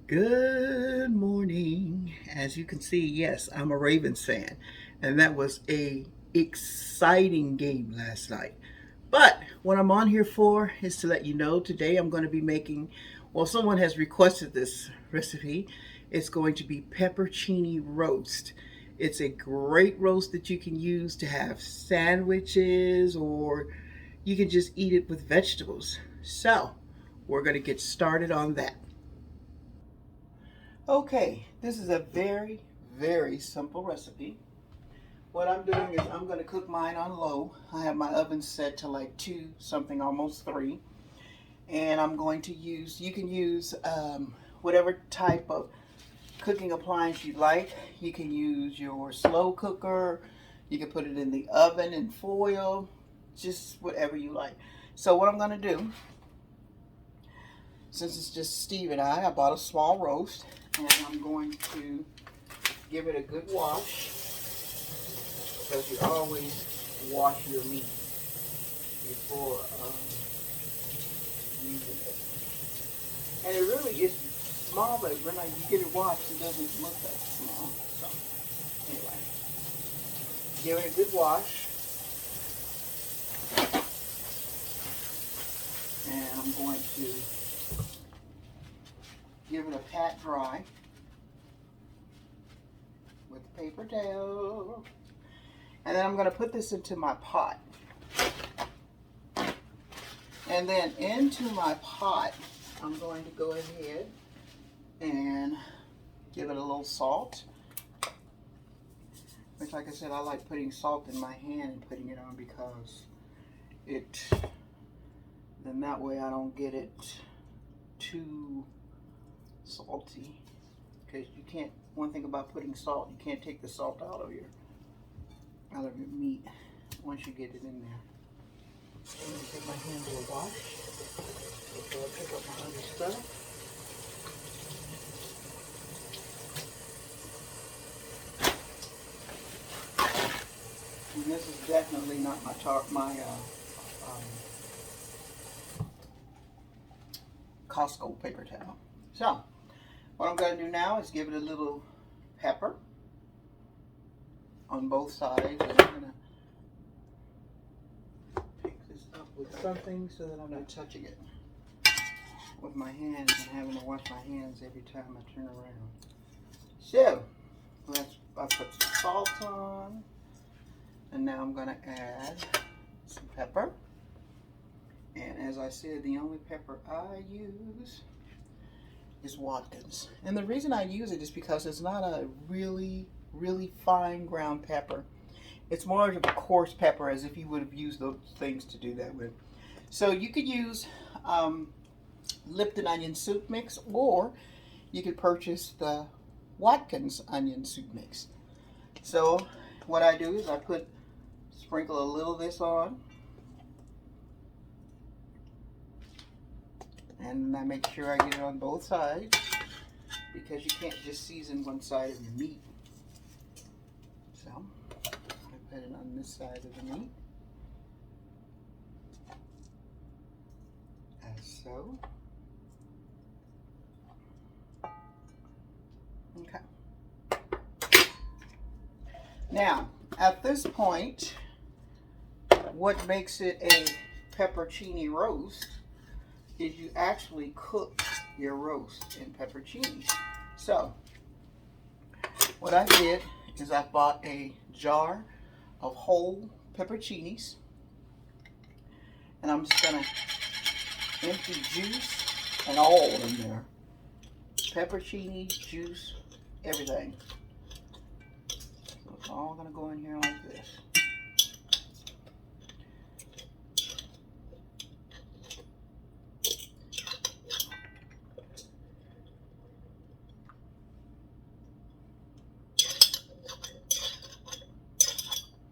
Good morning. As you can see, yes, I'm a Ravens fan, and that was a exciting game last night. But what I'm on here for is to let you know today I'm going to be making, well, someone has requested this recipe. It's going to be peppercini roast. It's a great roast that you can use to have sandwiches, or you can just eat it with vegetables. So, we're going to get started on that. Okay, this is a very simple recipe. What I'm doing is I'm going to cook mine on low. I have my oven set to like 2 something, almost 3. And I'm going to use, you can use whatever type of cooking appliance you like. You can use your slow cooker. You can put it in the oven in foil. Just whatever you like. So what I'm going to do, since it's just Steve and I bought a small roast. And I'm going to give it a good wash, because you always wash your meat before using it. And it really is small, but when you get it washed, it doesn't look that small. So anyway, give it a good wash, and I'm going to give it a pat dry with a paper towel. And then I'm going to put this into my pot. And then into my pot, I'm going to go ahead and give it a little salt. Which, like I said, I like putting salt in my hand and putting it on, because then that way I don't get it too salty. Because you can't, one thing about putting salt, you can't take the salt out of your meat once you get it in there. I'm going to take my hand to a wash before I pick up my other stuff. And this is definitely not my Costco paper towel. So, what I'm going to do now is give it a little pepper on both sides. And I'm going to pick this up with something so that I'm not touching it with my hands and having to wash my hands every time I turn around. So, I put some salt on, and now I'm going to add some pepper. And as I said, the only pepper I use is Watkins. And the reason I use it is because it's not a really fine ground pepper. It's more of a coarse pepper, as if you would have used those things to do that with. So you could use Lipton onion soup mix, or you could purchase the Watkins onion soup mix. So what I do is I sprinkle a little of this on, and I make sure I get it on both sides, because you can't just season one side of your meat. So I put it on this side of the meat, as so. Okay. Now, at this point, what makes it a peppercini roast is you actually cook your roast in peppercini. So, what I did is I bought a jar of whole peppercinis, and I'm just gonna empty juice and all in there. Peppercini, juice, everything. So it's all gonna go in here like this.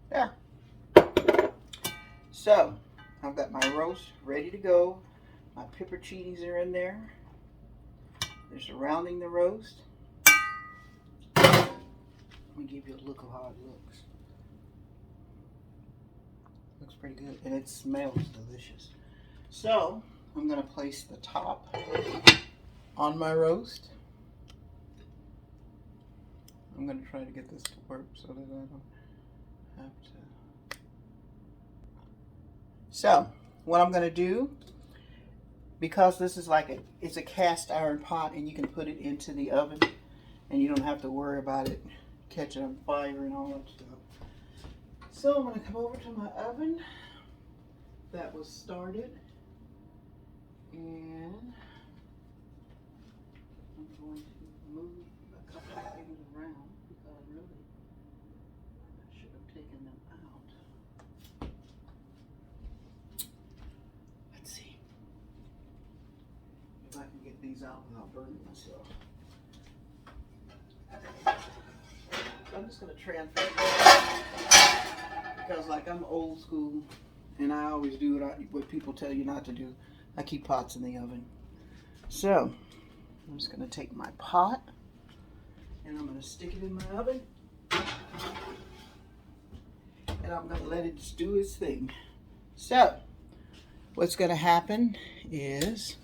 There. So, I've got my roast ready to go. My peppercinis are in there. They're surrounding the roast. Let me give you a look of how it looks. Looks pretty good, and it smells delicious. So, I'm going to place the top on my roast. I'm going to try to get this to work so that I don't have to. So, what I'm going to do, because this is like it's a cast iron pot and you can put it into the oven and you don't have to worry about it catching on fire and all that stuff. So I'm going to come over to my oven that was started, and I'm going to move a couple of things around because really I should have taken them out. Let's see if I can get these out without burning myself. I'm just going to transfer because like I'm old school and I always do what people tell you not to do. I keep pots in the oven. So I'm just going to take my pot and I'm going to stick it in my oven and I'm going to let it just do its thing. So what's going to happen is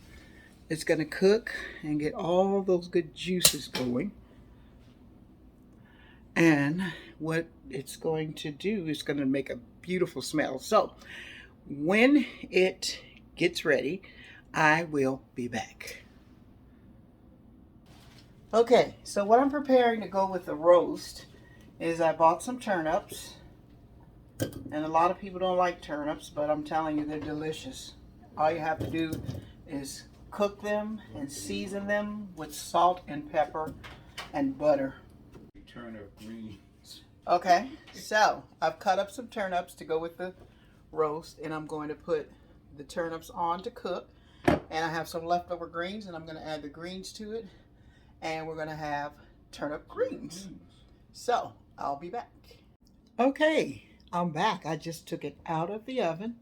it's going to cook and get all those good juices going. And what it's going to do is going to make a beautiful smell. So when it gets ready, I will be back. Okay, so what I'm preparing to go with the roast is I bought some turnips. And a lot of people don't like turnips, but I'm telling you, they're delicious. All you have to do is cook them and season them with salt and pepper and butter. Turnip greens. Okay, so I've cut up some turnips to go with the roast, and I'm going to put the turnips on to cook. And I have some leftover greens, and I'm going to add the greens to it, and we're going to have turnip greens. So I'll be back. Okay, I'm back. I just took it out of the oven,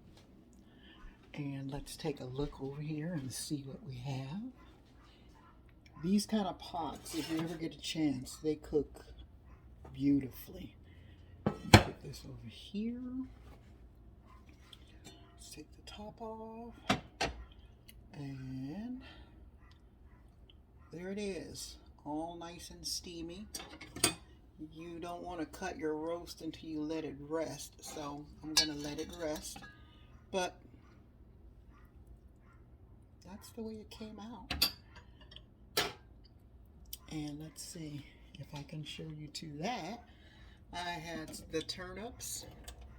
and let's take a look over here and see what we have. These kind of pots, if you ever get a chance, they cook beautifully. Put this over here. Let's take the top off. And there it is, all nice and steamy. You don't want to cut your roast until you let it rest, so I'm going to let it rest. But that's the way it came out. And let's see if I can show you to that. I had the turnips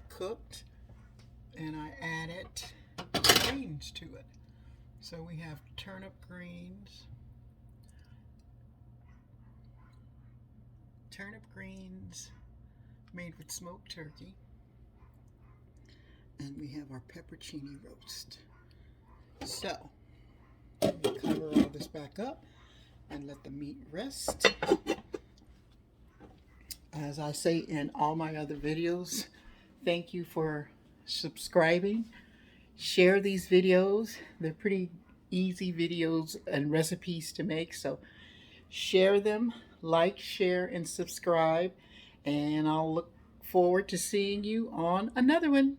cooked and I added greens to it. So we have turnip greens, made with smoked turkey, and we have our peppercini roast. So we cover all this back up and let the meat rest. As I say in all my other videos, thank you for subscribing. Share these videos. They're pretty easy videos and recipes to make, so share them, like, share, and subscribe, and I'll look forward to seeing you on another one.